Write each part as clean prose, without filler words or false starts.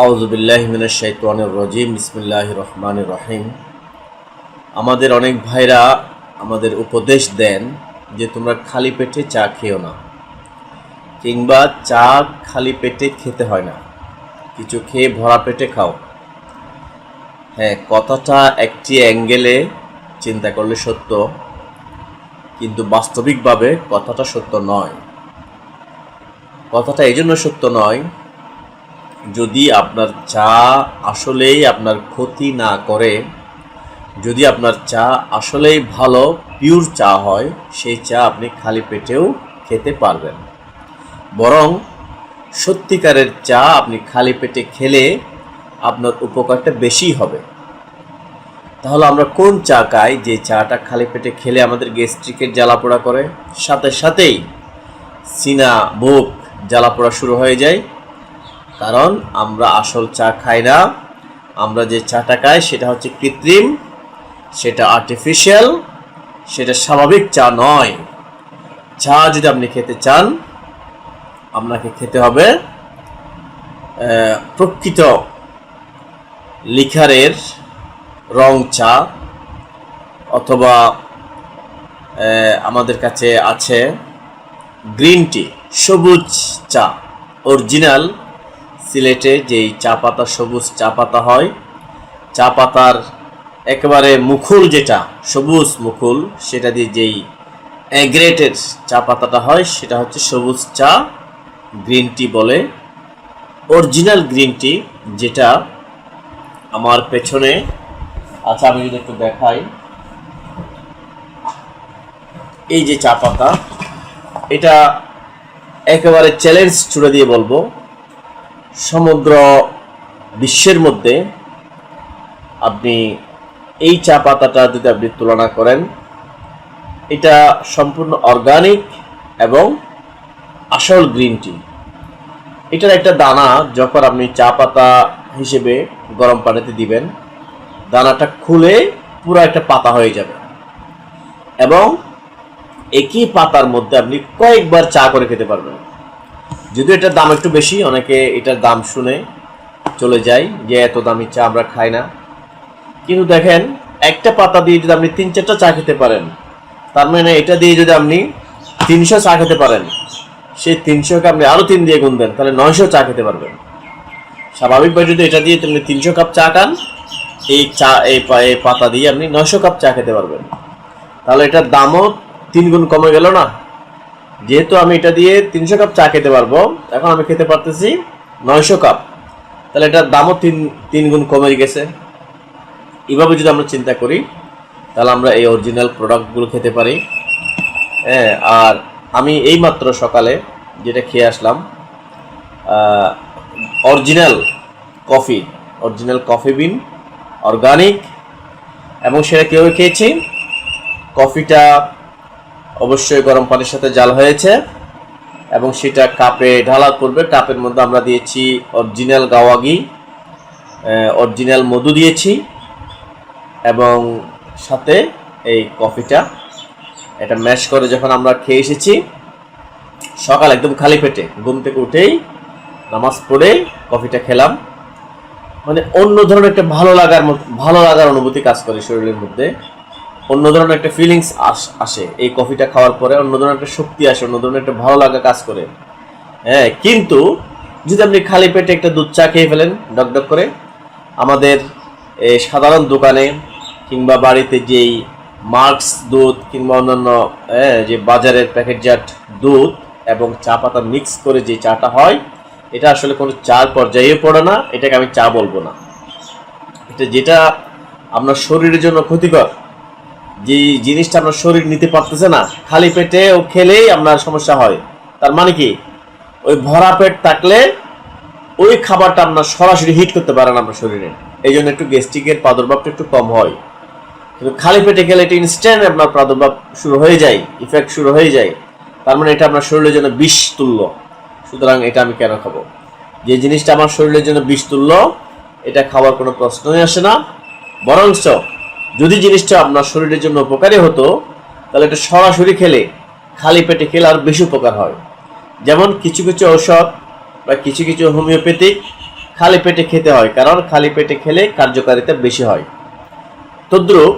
আউযু বিল্লাহি মিনাশ শাইতানির রাজিম বিসমিল্লাহির রহমানির রহিম। আমাদের অনেক ভাইরা আমাদের উপদেশ দেন যে তোমরা খালি পেটে চা খেও না, কিংবা চা খালি পেটে খেতে হয় না, কিছু খেয়ে ভরা পেটে খাও। হ্যাঁ, কথাটা একটি অ্যাঙ্গেলে চিন্তা করলে সত্য, কিন্তু বাস্তবিকভাবে কথাটা সত্য নয়। কথাটা এই জন্য সত্য নয়, যদি আপনার চা আসলেই আপনার ক্ষতি না করে, যদি আপনার চা আসলেই ভালো পিওর চা হয়, সেই চা আপনি খালি পেটেও খেতে পারবেন। বরং সত্যিকারের চা আপনি খালি পেটে খেলে আপনার উপকারটা বেশি হবে। তাহলে আমরা কোন চা খাই যে চাটা খালি পেটে খেলে আমাদের গ্যাস্ট্রিকের জ্বালাপোড়া করে, সাথে সাথেই সিনা বুক জ্বালাপোড়া শুরু হয়ে যায়? কারণ আমরা আসল চা খাই না। আমরা যে চাটা খাই সেটা হচ্ছে কৃত্রিম, সেটা আর্টিফিশিয়াল, সেটা স্বাভাবিক চা নয়। চা যদি আপনি খেতে চান, আপনাকে খেতে হবে প্রকৃত লিকারের রং চা, অথবা আমাদের কাছে আছে গ্রিন টি, সবুজ চা। অরিজিনাল সিলেটে যেই চা পাতা, সবুজ চা পাতা হয়, চা পাতার একেবারে মুকুল, যেটা সবুজ মুকুল, সেটা দিয়ে যেই গ্রেটেড চা পাতাটা হয়, সেটা হচ্ছে সবুজ চা, গ্রিন টি বলে। অরিজিনাল গ্রিন টি যেটা আমার পেছনে আচ্ছা, আমি যদি একটু দেখাই, এই যে চা পাতা, এটা একেবারে চ্যালেঞ্জ ছুড়ে দিয়ে বলবো, সমগ্র বিশ্বের মধ্যে আপনি এই চা পাতাটা যদি আপনি তুলনা করেন, এটা সম্পূর্ণ অর্গানিক এবং আসল গ্রিন টি। এটার একটা দানা যখন আপনি চা পাতা হিসেবে গরম পানিতে দিবেন, দানাটা খুলে পুরো একটা পাতা হয়ে যাবে, এবং একই পাতার মধ্যে আপনি কয়েকবার চা করে খেতে পারবেন। যদিও এটার দাম একটু বেশি, অনেকে এটার দাম শুনে চলে যায় যে এত দামি চা আমরা খাই না। কিন্তু দেখেন, একটা পাতা দিয়ে যদি আপনি 3-4টা চা খেতে পারেন, তার মানে এটা দিয়ে যদি আপনি 300 চা খেতে পারেন, সেই 300কে আপনি আরও 3 দিয়ে গুণ দেন, তাহলে 900 চা খেতে পারবেন। স্বাভাবিকভাবে যদি এটা দিয়ে আপনি 300 কাপ চা খান, এই পাতা দিয়ে আপনি 900 কাপ চা খেতে পারবেন। তাহলে এটার দামও 3 গুণ কমে গেল না? যেহেতু আমি এটা দিয়ে 300 কাপ চা খেতে পারবো, এখন আমি খেতে পারতেছি 900 কাপ, তাহলে এটার দামও 3 গুণ কমে গেছে। এভাবে যদি আমরা চিন্তা করি, তাহলে আমরা এই অরিজিনাল প্রোডাক্টগুলো খেতে পারি। হ্যাঁ, আর আমি এইমাত্র সকালে যেটা খেয়ে আসলাম, অরিজিনাল কফি বিন, অর্গানিক, এবং সেটা কীভাবে খেয়েছি? কফিটা অবশ্যই গরম পানির সাথে জাল হয়েছে, এবং সেটা কাপে ঢালার পূর্বে কাপের মধ্যে আমরা দিয়েছি অরিজিনাল গাওয়া ঘি, অরিজিনাল মধু দিয়েছি, এবং সাথে এই কফিটা, এটা ম্যাশ করে যখন আমরা খেয়ে এসেছি সকাল একদম খালি পেটে, ঘুম থেকে উঠেই নামাজ পড়ে কফিটা খেলাম, মানে অন্য ধরনের একটা ভালো লাগার অনুভূতি কাজ করে শরীরের মধ্যে, অন্য ধরনের একটা ফিলিংস আসে এই কফিটা খাওয়ার পরে, অন্য ধরনের একটা শক্তি আসে, অন্য ধরনের একটা ভালো লাগা কাজ করে। হ্যাঁ, কিন্তু যদি আপনি খালি পেটে একটা দুধ চা খেয়ে ফেলেন ডকডক করে, আমাদের সাধারণ দোকানে কিংবা বাড়িতে যেই মার্কস দুধ কিংবা অন্যান্য যে বাজারের প্যাকেটজাত দুধ এবং চা পাতা মিক্স করে যে চাটা হয়, এটা আসলে কোনো চার পর্যায়ে পড়ে না। এটাকে আমি চা বলবো না। এটা যেটা আপনার শরীরের জন্য ক্ষতিকর, যে জিনিসটা আপনার শরীর নিতে পারতেছে না, খালি পেটে ও খেলেই আপনার সমস্যা হয়। তার মানে কি, ওই ভরা পেট থাকলে ওই খাবারটা আপনার সরাসরি হিট করতে পারে না আপনার শরীরে, এই জন্য একটু গ্যাস্ট্রিকের প্রাদুর্ভাবটা একটু কম হয়। কিন্তু খালি পেটে খেলে এটা ইনস্ট্যান্ট আপনার প্রাদুর্ভাব শুরু হয়ে যায়, ইফেক্ট শুরু হয়ে যায়। তার মানে এটা আপনার শরীরের জন্য বিষ তুল্য। সুতরাং এটা আমি কেন খাবো? যে জিনিসটা আমার শরীরের জন্য বিষ তুল্য, এটা খাওয়ার কোনো প্রশ্নই আসে না। বরঞ্চ যদি জিনিসটা আপনার শরীরের জন্য উপকারী হতো, তাহলে এটা সরাসরি খেলে, খালি পেটে খেলে আর বেশি উপকার হয়। যেমন কিছু কিছু ঔষধ বা কিছু কিছু হোমিওপ্যাথিক খালি পেটে খেতে হয়, কারণ খালি পেটে খেলে কার্যকারিতা বেশি হয়। তদ্রুপ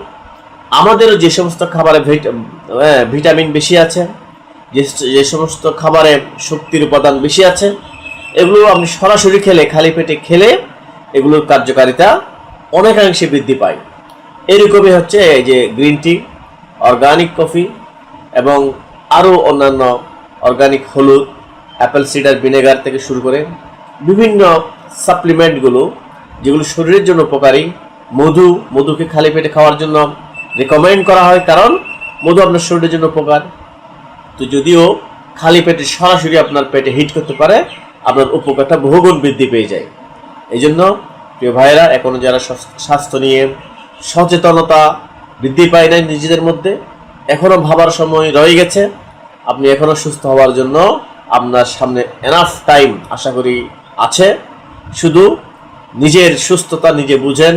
আমাদেরও যে সমস্ত খাবারে ভিটামিন বেশি আছে, যে সমস্ত খাবারে শক্তির উপাদান বেশি আছে, এগুলো আপনি সরাসরি খেলে, খালি পেটে খেলে এগুলোর কার্যকারিতা অনেকাংশে বৃদ্ধি পায়। এরকমই হচ্ছে এই যে গ্রিন টি, অর্গানিক কফি এবং আরও অন্যান্য অর্গানিক হলুদ, অ্যাপেল সিডার ভিনেগার থেকে শুরু করে বিভিন্ন সাপ্লিমেন্টগুলো যেগুলো শরীরের জন্য উপকারী। মধুকে খালি পেটে খাওয়ার জন্য রেকমেন্ড করা হয়, কারণ মধু আপনার শরীরের জন্য উপকার। তো যদিও খালি পেটে সরাসরি আপনার পেটে হিট করতে পারে, আপনার উপকারটা বহুগুণ বৃদ্ধি পেয়ে যায়। এই জন্য প্রিয় ভাইয়েরা, এখনও যারা স্বাস্থ্য নিয়ে সচেতনতা বৃদ্ধি পায় নাই নিজেদের মধ্যে, এখনও ভাবার সময় রয়ে গেছে। আপনি এখনও সুস্থ হওয়ার জন্য আপনার সামনে এনাফ টাইম আশা করি আছে। শুধু নিজের সুস্থতা নিজে বুঝেন,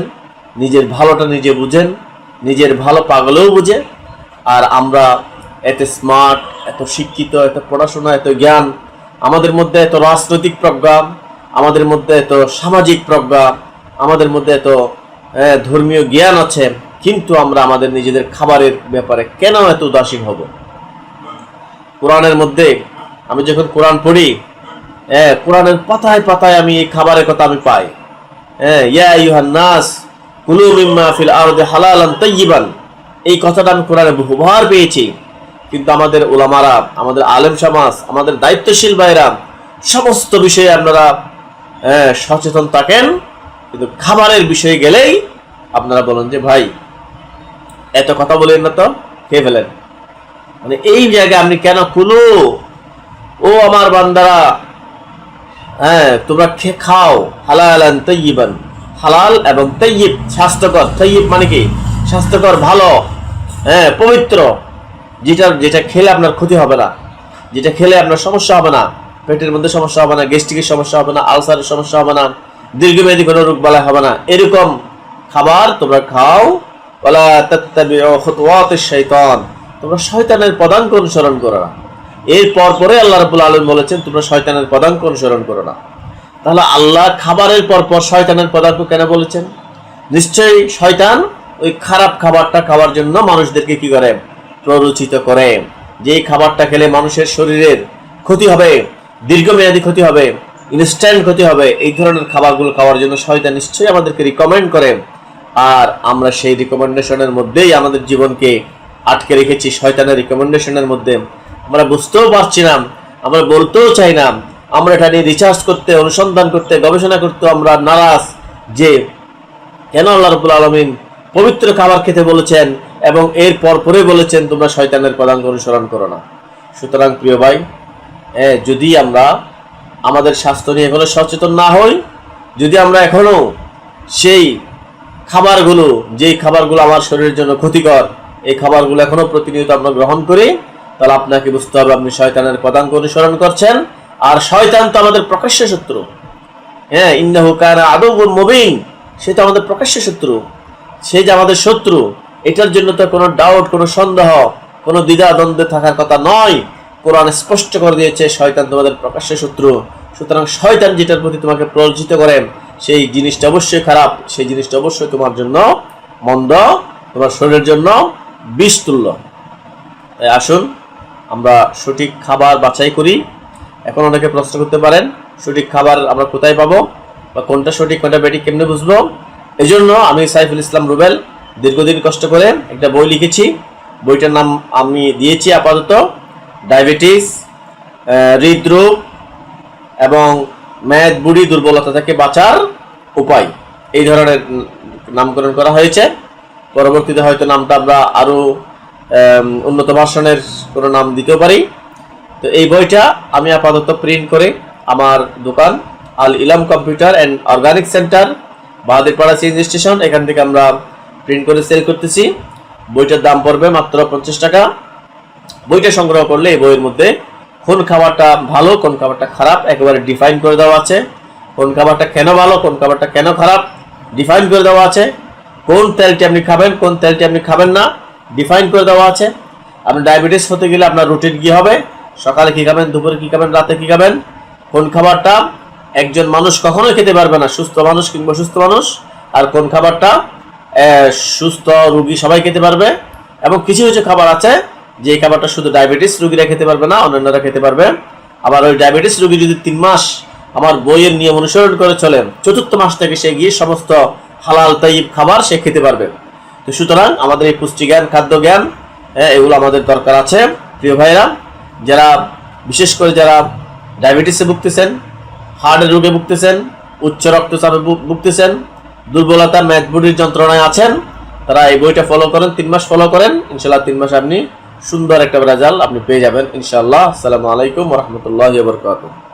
নিজের ভালোটা নিজে বুঝেন, নিজের ভালো পাগলেও বুঝে। আর আমরা এত স্মার্ট, এত শিক্ষিত, এত পড়াশোনা, এত জ্ঞান, আমাদের মধ্যে এত রাজনৈতিক প্রজ্ঞা, আমাদের মধ্যে এত সামাজিক প্রজ্ঞা, আমাদের মধ্যে এত ধর্মীয় জ্ঞান আছে, কিন্তু আমরা আমাদের নিজেদের খাবারের ব্যাপারে কেন এত উদাসীন হব? কোরআনের মধ্যে আমি যখন কোরআন পড়ি, কোরআনের পাতায় পাতায় আমি এই খাবারের কথা আমি পাই। ইয়া আইয়ুহান নাস কুলু মিম্মা ফিল আরদি হালালান তাইয়িবান, এই কথাটা আমি কোরআনে বহুবার পেয়েছি। কিন্তু আমাদের উলামারা, আমাদের আলেম সমাজ, আমাদের দায়িত্বশীল ভাইরা সমস্ত বিষয়ে আপনারা সচেতন থাকেন, কিন্তু খাবারের বিষয়ে গেলেই আপনারা বলেন যে ভাই এত কথা বলেন না, তো খেয়ে ফেলেন। মানে এই জায়গায় আপনি কেন কুলু, ও আমার বান্দারা, তোমরা খাও হালালান তাইয়িবান, হালাল এবং তাইয়িব স্বাস্থ্যকর। তাইয়িব মানে কি? স্বাস্থ্যকর, ভালো, পবিত্র, যেটা খেলে আপনার ক্ষতি হবে না, যেটা খেলে আপনার সমস্যা হবে না, পেটের মধ্যে সমস্যা হবে না, গ্যাস্ট্রিকের সমস্যা হবে না, আলসারের সমস্যা হবে না, দীর্ঘমেয়াদী কোনো রোগ বালাই হবে না, এরকম খাবার তোমরা খাও। ওয়ালা তাত্তাবিউ খুতুওয়াতিশ শাইতান, তোমরা শয়তানের পদাঙ্ক অনুসরণ করো না। এরপর পরে আল্লাহ রাব্বুল আলামিন বলেছেন তোমরা শয়তানের পদাঙ্ক অনুসরণ করো না। তাহলে আল্লাহ খাবারের পর শয়তানের পদাঙ্ক কেন বলেছেন? নিশ্চয়ই শয়তান ওই খারাপ খাবারটা খাওয়ার জন্য মানুষদেরকে কি করে? প্ররোচিত করে। যে খাবারটা খেলে মানুষের শরীরের ক্ষতি হবে, দীর্ঘমেয়াদী ক্ষতি হবে, ইনস্ট্যান্ট ক্ষতি হবে, এই ধরনের খাবারগুলো খাওয়ার জন্য শয়তান নিশ্চয়ই আমাদেরকে রিকমেন্ড করে। আর আমরা সেই রিকমেন্ডেশনের মধ্যেই আমাদের জীবনকে আটকে রেখেছি। শয়তানের রিকমেন্ডেশনের মধ্যে আমরা বুঝতেও পারছি না, আমরা বলতেও চাই না, আমরা এটা নিয়ে রিসার্চ করতে, অনুসন্ধান করতে, গবেষণা করতে আমরা নারাজ যে কেন আল্লাহ রাব্বুল আলামিন পবিত্র খাবার খেতে বলেছেন এবং এর পরে বলেছেন তোমরা শয়তানের পদাঙ্ক অনুসরণ করো না। সুতরাং প্রিয় ভাই, যদি আমরা আমাদের স্বাস্থ্য নিয়ে এখনো সচেতন না হই, যদি আমরা এখনো সেই খাবারগুলো, যেই খাবারগুলো আমার শরীরের জন্য ক্ষতিকর, এই খাবারগুলো এখনো প্রতিনিয়ত আমরা গ্রহণ করি, তাহলে আপনাকে বুঝতে হবে আপনি শয়তানের পদাঙ্ক অনুসরণ করছেন। আর শয়তান তো আমাদের প্রকাশ্য শত্রু। ইন্নাহু কানা আদুউম মুবিন, সে তো আমাদের প্রকাশ্য শত্রু। সে যে আমাদের শত্রু, এটার জন্য তো কোনো ডাউট, কোনো সন্দেহ, কোনো দ্বিধা দ্বন্দ্বে থাকার কথা নয়। কোরআন স্পষ্ট করে দিয়েছে শয়তান তোমাদের প্রকাশ্য শত্রু। সুতরাং শয়তান যেটার প্রতি তোমাকে প্ররোচিত করে, সেই জিনিসটা অবশ্যই খারাপ, সেই জিনিসটা অবশ্যই তোমার জন্য মন্দ, তোমার শরীরের জন্য বিষ তুল্য। তাই আসুন আমরা সঠিক খাবার বাছাই করি। এখন অনেকে প্রশ্ন করতে পারেন সঠিক খাবার আমরা কোথায় পাবো, বা কোনটা সঠিক কোনটা বেঠিক কেমনে বুঝবো? এই জন্য আমি সাইফুল ইসলাম রুবেল দীর্ঘদিন কষ্ট করে একটা বই লিখেছি। বইটার নাম আমি দিয়েছি আপাতত ডায়াবেটিস, হৃদরোগ এবং মেদ বুড়ি দুর্বলতা থেকে বাঁচার উপায়, এই ধরনের নামকরণ করা হয়েছে। পরবর্তীতে হয়তো নামটা আমরা আরও উন্নত ভার্সনের কোনো নাম দিতেও পারি। তো এই বইটা আমি আপাতত প্রিন্ট করে আমার দোকান Al Ilam computer and organic centre, Bahadurpara CNG station, এখান থেকে আমরা প্রিন্ট করে সেল করতেছি। বইটার দাম পড়বে মাত্র 50 টাকা। বইটা সংগ্রহ করলে এই বইয়ের মধ্যে কোন খাবারটা ভালো, কোন খাবারটা খারাপ একেবারে ডিফাইন করে দেওয়া আছে। কোন খাবারটা কেন ভালো, কোন খাবারটা কেন খারাপ ডিফাইন করে দেওয়া আছে। কোন তেলটি আপনি খাবেন, কোন তেলটি আপনি খাবেন না ডিফাইন করে দেওয়া আছে। আপনি ডায়াবেটিস হতে গেলে আপনার রুটিন কী হবে, সকালে কী খাবেন, দুপুরে কী খাবেন, রাতে কী খাবেন, কোন খাবারটা একজন মানুষ কখনোই খেতে পারবে না, সুস্থ মানুষ কিংবা সুস্থ মানুষ। আর কোন খাবারটা সুস্থ রোগী সবাই খেতে পারবে। এবং কিছু কিছু খাবার আছে যে খাবারটা শুধু ডায়াবেটিস রোগীরা খেতে পারবে না, অন্যান্যরা খেতে পারবে। আবার ওই ডায়াবেটিস রোগী যদি 3 মাস আমার বইয়ের নিয়ম অনুসরণ করে চলেন, 4র্থ মাস থেকে সে গিয়ে সমস্ত হালাল তাইয়িব খাবার সে খেতে পারবে। তো সুতরাং আমাদের এই পুষ্টি জ্ঞান, খাদ্য জ্ঞান, এগুলো আমাদের দরকার আছে প্রিয় ভাইরা। যারা বিশেষ করে যারা ডায়াবেটিসে ভুগতেছেন, হার্টের রোগে ভুগতেছেন, উচ্চ রক্তচাপে ভুগতেছেন, দুর্বলতা মেদবুড়ির যন্ত্রণায় আছেন, তারা এই বইটা ফলো করেন, 3 মাস ফলো করেন, ইনশাআল্লাহ 3 মাসে আপনি সুন্দর একটা রেজাল্ট আপনি পেয়ে যাবেন ইনশাআল্লাহ। আসসালামু আলাইকুম ওয়া রাহমাতুল্লাহি ওয়া বারাকাতুহু।